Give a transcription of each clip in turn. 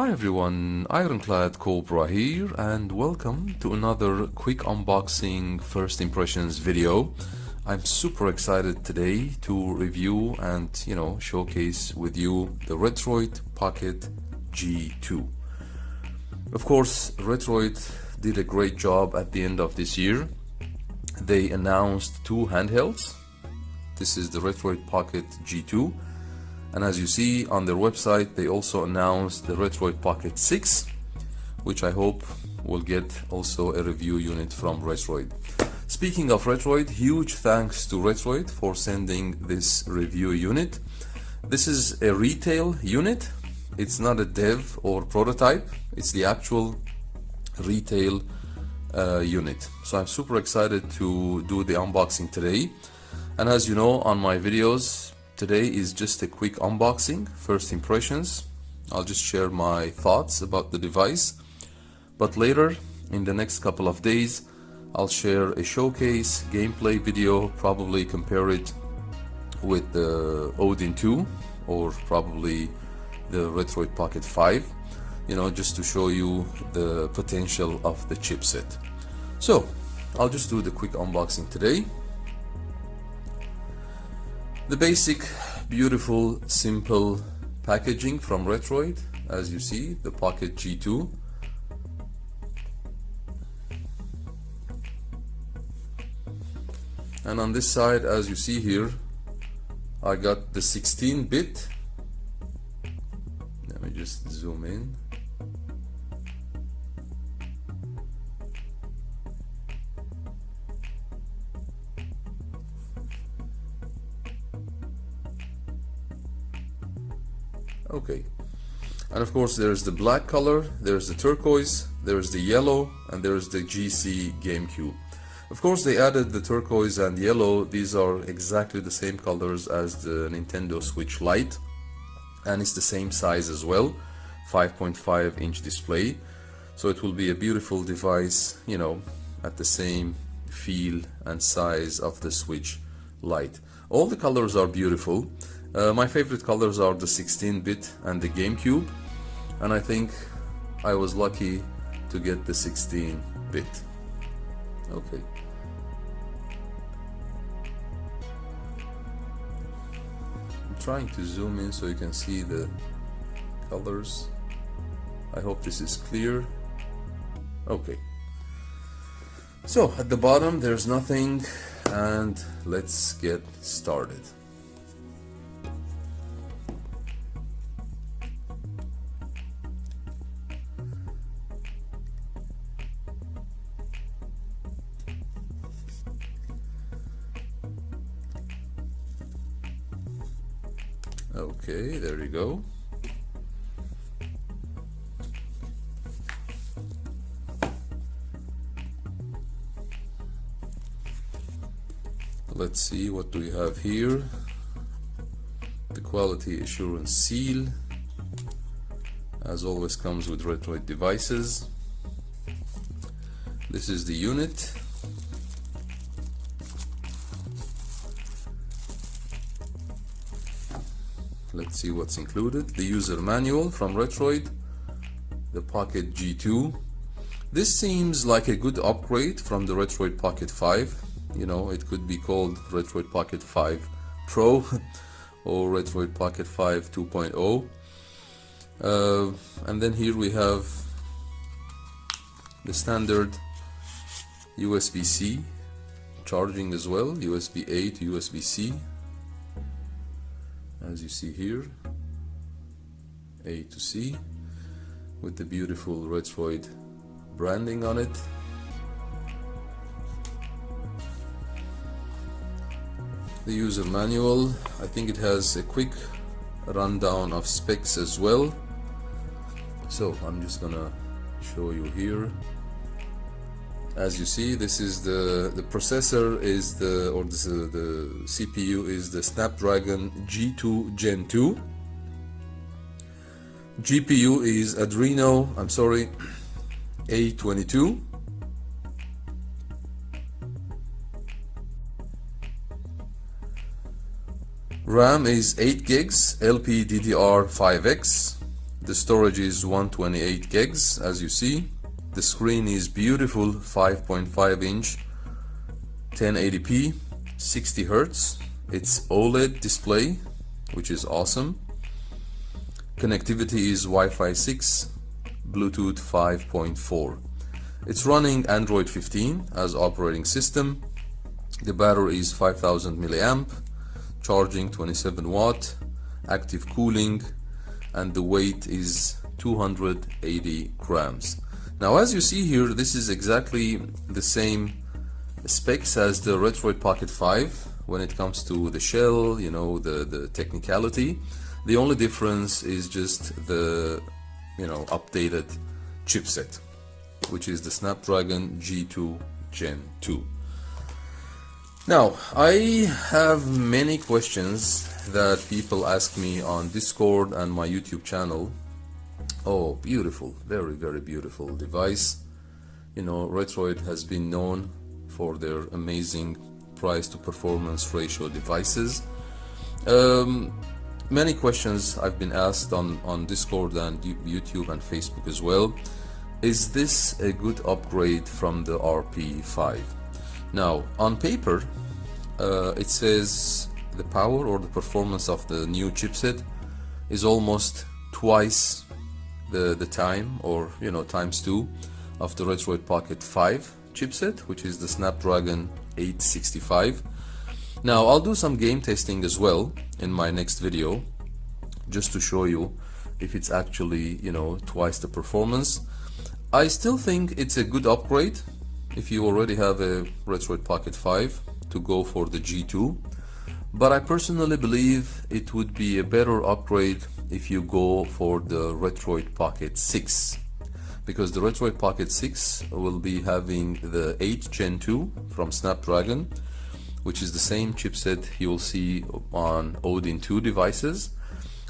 Hi everyone, Ironclad Cobra here and welcome to another quick unboxing first impressions video. I'm super excited today to review and showcase with you the Retroid Pocket G2. Of course, Retroid did a great job at the end of this year. They announced two handhelds. This is the Retroid Pocket G2. And as you see on their website, they also announced the Retroid Pocket 6, which I hope will get also a review unit from Retroid. Speaking of Retroid, huge thanks to Retroid for sending this review unit. This is a retail unit. It's not a dev or prototype. It's the actual retail unit. So I'm super excited to do the unboxing today. And as you know, on my videos, today is just a quick unboxing, first impressions. I'll just share my thoughts about the device, but later in the next couple of days I'll share a showcase gameplay video, probably compare it with the Adreno A22 or probably the Retroid Pocket 5, just to show you the potential of the chipset. So I'll just do the quick unboxing today. The basic, beautiful, simple packaging from Retroid, as you see, the Pocket G2. And on this side, as you see here, I got the 16-bit. Let me just zoom in. Okay, and of course there's the black color, there's the turquoise, there's the yellow, and there's the GC GameCube. Of course they added the turquoise and yellow. These are exactly the same colors as the Nintendo Switch Lite, and it's the same size as well, 5.5-inch display. So it will be a beautiful device, at the same feel and size of the Switch Lite. All the colors are beautiful. My favorite colors are the 16-bit and the GameCube, and I think I was lucky to get the 16-bit. Okay. I'm trying to zoom in so you can see the colors. I hope this is clear. Okay. So at the bottom there's nothing, and let's get started. Okay, there you go. Let's see, what do we have here? The quality assurance seal, as always comes with Retroid devices. This is the unit. Let's see what's included. The user manual from Retroid, the Pocket G2. This seems like a good upgrade from the Retroid Pocket 5. It could be called Retroid Pocket 5 Pro or Retroid Pocket 5 2.0. And then here we have the standard USB-C charging as well, USB-A to USB-C. As you see here, A to C, with the beautiful Retroid branding on it. The user manual, I think it has a quick rundown of specs as well. So I'm just gonna show you here. As you see, this is the processor is the CPU is the Snapdragon G2 Gen 2. GPU is Adreno A22. RAM is 8 gigs LPDDR5X. The storage is 128 gigs, as you see. The screen is beautiful 5.5 inch 1080p 60 Hz. It's OLED display, which is awesome. Connectivity is Wi-Fi 6, Bluetooth 5.4. It's running Android 15 as operating system. The battery is 5000 milliamp, charging 27 watt, active cooling, and the weight is 280 grams. Now, as you see here, this is exactly the same specs as the Retroid Pocket 5 when it comes to the shell, you know, the technicality. The only difference is just the, you know, updated chipset, which is the Snapdragon G2 Gen 2. Now, I have many questions that people ask me on Discord and my YouTube channel. Oh, beautiful, very, very beautiful device. You know, Retroid has been known for their amazing price to performance ratio devices. Many questions I've been asked on Discord and YouTube and Facebook as well. Is this a good upgrade from the RP5? Now, on paper, it says the power or the performance of the new chipset is almost twice the time, or, you know, times 2 of the Retroid Pocket 5 chipset, which is the Snapdragon 865. Now, I'll do some game testing as well in my next video, just to show you if it's actually, you know, twice the performance. I still think it's a good upgrade if you already have a Retroid Pocket 5 to go for the G2, but I personally believe it would be a better upgrade if you go for the Retroid Pocket 6, because the Retroid Pocket 6 will be having the 8 Gen 2 from Snapdragon, which is the same chipset you'll see on Odin 2 devices,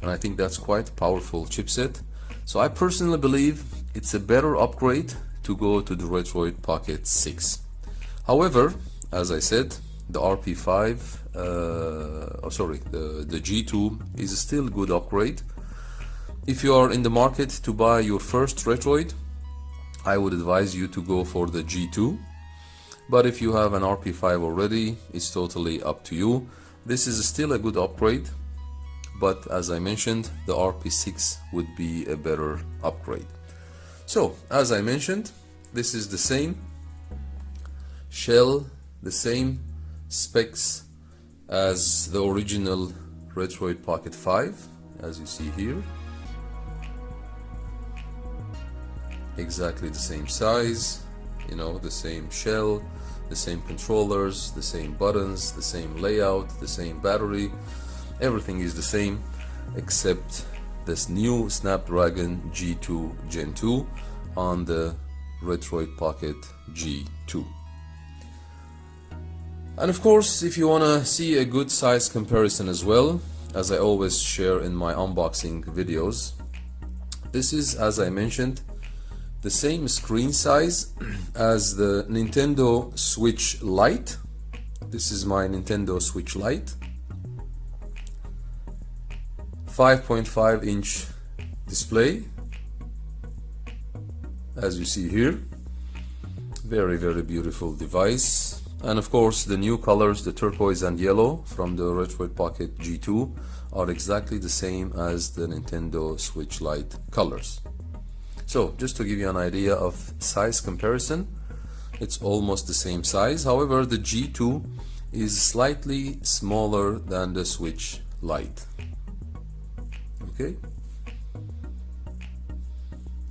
and I think that's quite a powerful chipset. So I personally believe it's a better upgrade to go to the Retroid Pocket 6. However, as I said, the RP5, the G2 is still a good upgrade. If you are in the market to buy your first Retroid, I would advise you to go for the G2. But if you have an RP5 already, it's totally up to you. This is still a good upgrade, but as I mentioned, the RP6 would be a better upgrade. So, as I mentioned, this is the same shell, the same specs as the original Retroid Pocket 5, as you see here. Exactly the same size, you know, the same shell, the same controllers, the same buttons, the same layout, the same battery. Everything is the same except this new Snapdragon G2 Gen 2 on the Retroid Pocket G2. And of course, if you want to see a good size comparison as well, as I always share in my unboxing videos, this is, as I mentioned, the same screen size as the Nintendo Switch Lite. This is my Nintendo Switch Lite. 5.5 inch display, as you see here. Very, very beautiful device. And of course, the new colors, the turquoise and yellow from the Retroid Pocket G2, are exactly the same as the Nintendo Switch Lite colors. So, just to give you an idea of size comparison, it's almost the same size. However, the G2 is slightly smaller than the Switch Lite. Okay?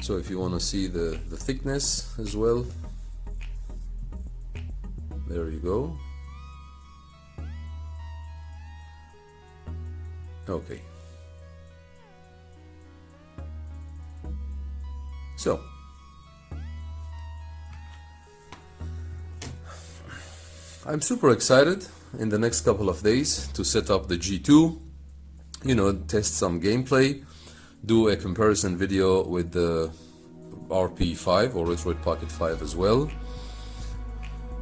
So if you want to see the thickness as well, there you go. Okay. So, I'm super excited in the next couple of days to set up the G2, you know, test some gameplay, do a comparison video with the RP5 or Retroid Pocket 5 as well.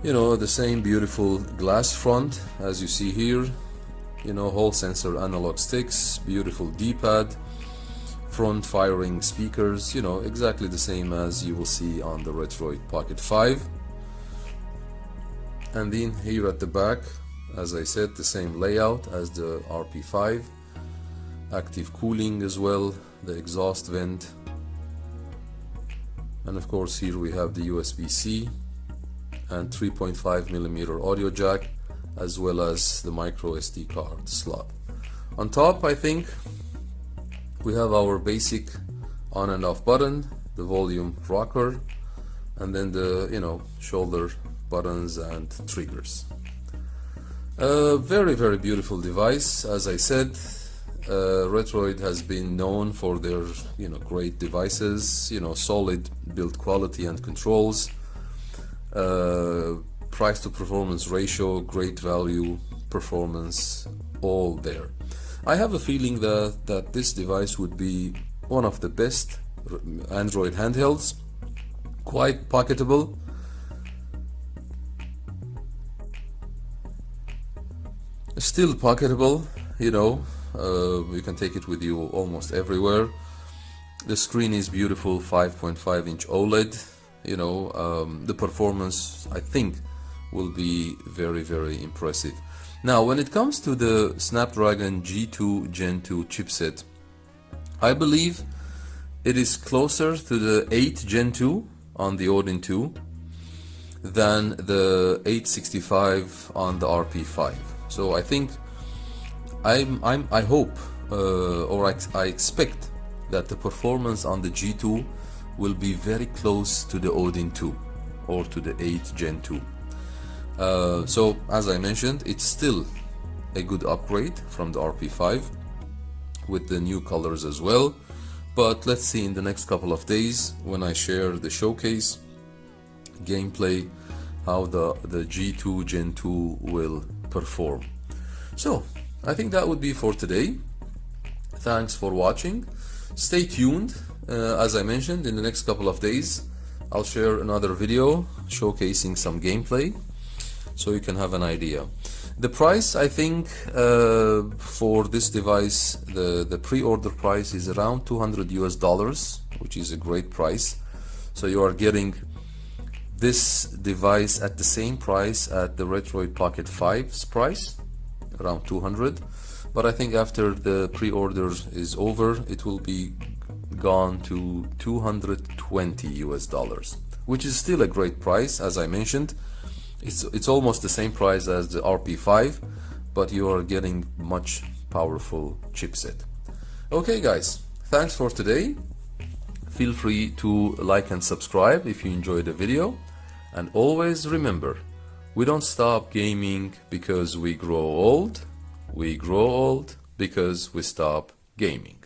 You know, the same beautiful glass front as you see here, you know, Hall sensor analog sticks, beautiful D-pad, front firing speakers, you know, exactly the same as you will see on the Retroid Pocket 5. And then here at the back, as I said, the same layout as the RP5, active cooling as well, the exhaust vent, and of course here we have the USB-C and 3.5mm audio jack, as well as the micro SD card slot. On top, I think we have our basic on and off button, the volume rocker, and then the, you know, shoulder buttons and triggers. A very, very beautiful device. As I said, Retroid has been known for their, you know, great devices, you know, solid build quality and controls, price to performance ratio, great value, performance, all there. I have a feeling that this device would be one of the best Android handhelds, quite pocketable. Still pocketable, you know, you can take it with you almost everywhere. The screen is beautiful, 5.5-inch OLED, you know, the performance I think will be very, very impressive. Now, when it comes to the Snapdragon G2 Gen 2 chipset, I believe it is closer to the 8 Gen 2 on the Odin 2 than the 865 on the RP5. So I think I hope or I expect that the performance on the G2 will be very close to the Odin 2 or to the 8 Gen 2. So as I mentioned, it's still a good upgrade from the RP5 with the new colors as well, but let's see in the next couple of days when I share the showcase gameplay how the G2 Gen 2 will perform. So I think that would be for today. Thanks for watching. Stay tuned. As I mentioned, in the next couple of days I'll share another video showcasing some gameplay so you can have an idea. The price, I think, for this device, the pre-order price is around $200 US, which is a great price. So you are getting this device at the same price at the Retroid Pocket 5's price, around 200. But I think after the pre-order is over, it will be gone to $220 US, which is still a great price. As I mentioned, it's almost the same price as the RP5, but you are getting much powerful chipset. Okay guys, thanks for today. Feel free to like and subscribe if you enjoyed the video, and always remember, we don't stop gaming because we grow old. We grow old because we stop gaming.